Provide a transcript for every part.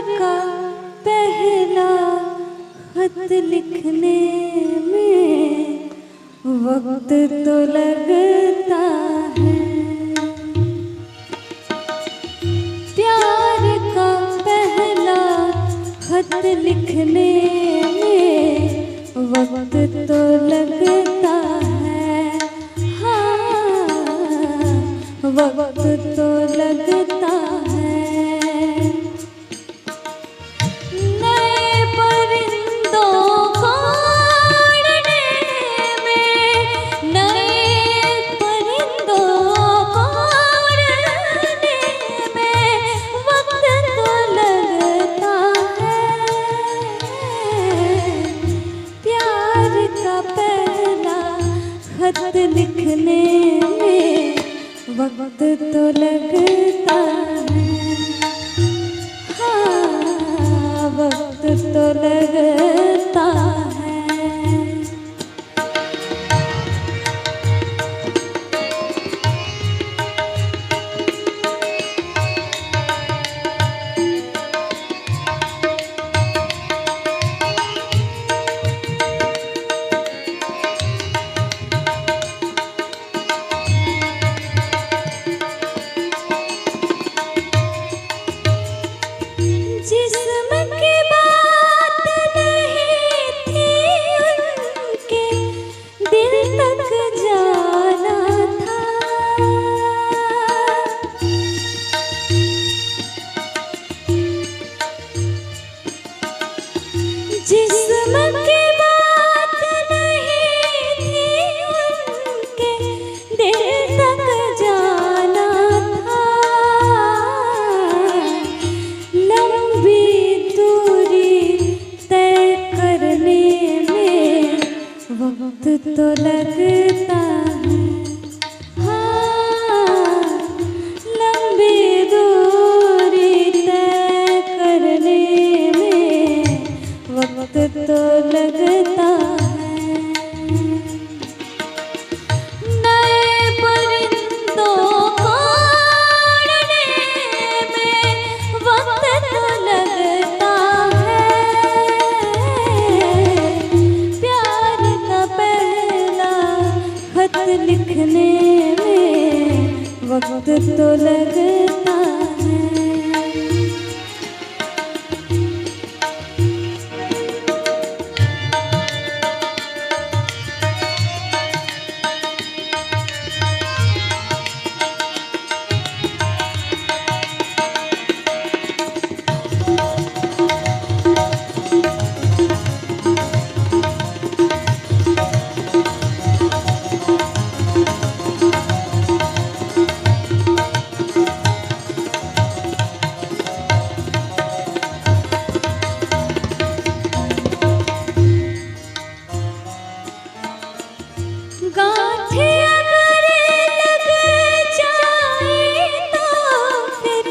का पहला खत लिखने में वक्त तो लगता है। प्यार का पहला खत लिखने में वक्त तो लगता है। हाँ, वक्त तो लगता है। खत लिखने में वक्त तो लगता है। हाँ, वक्त तो लगता है। जिस्म की बात नहीं थी उनके दिल तक जाना था। जिस्म की बात नहीं थी उनके दिल तक जाना था। वक्त तो लगता है। हाँ, लंबी दूरी तय करने में वक्त तो लगता है। नए परिंदों को उड़ने में वक्त तो लगता है। खत लिखने में वक्त तो लगता है। गांठे अगर लग जाए तो फिर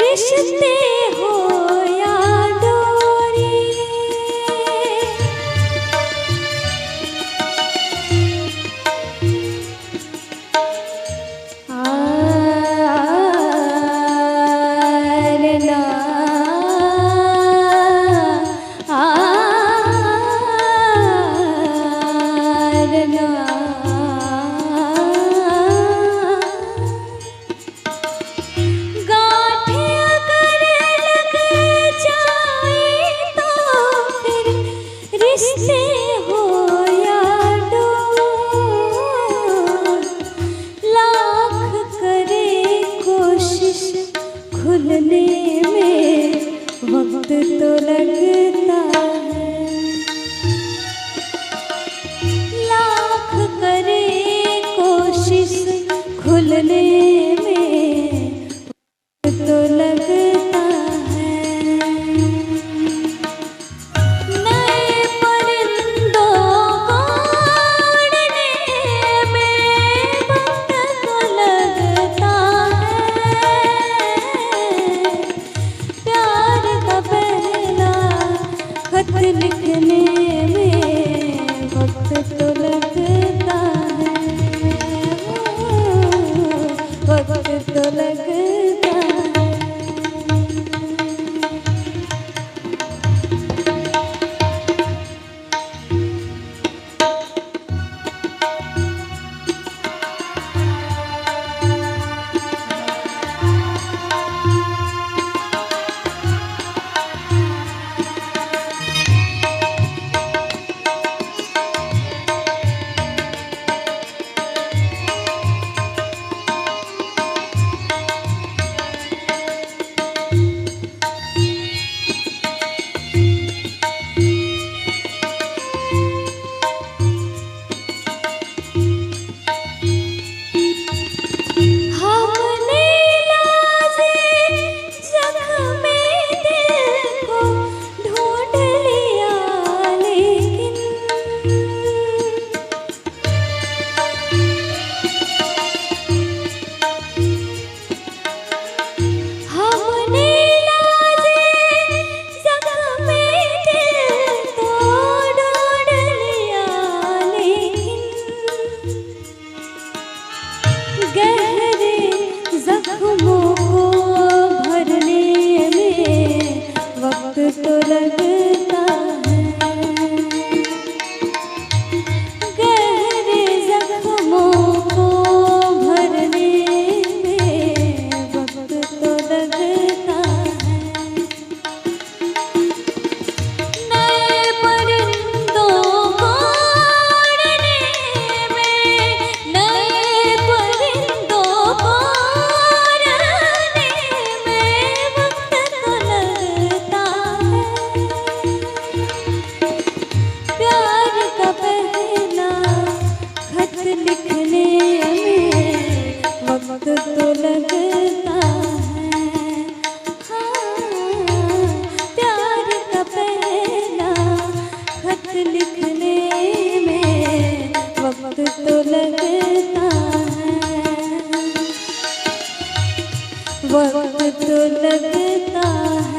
रिश्ते हो या डोरी। खुलने में वक्त तो लगता है। लाख करे कोशिश खुलने में वक्त तो लगता है। नए परिंदों तो लगता है। गहरे जख्मों को भरने में वक्त तो लगता है। नए परिंदों को उड़ने में, नए परिंदों को उड़ने में वक्त तो लगता है। प्यार का पहला खत लिखने में वक्त तो लगता है। हाँ, प्यार का पहला खत लिखने में वक्त तो लगता है। वक्त तो लगता है।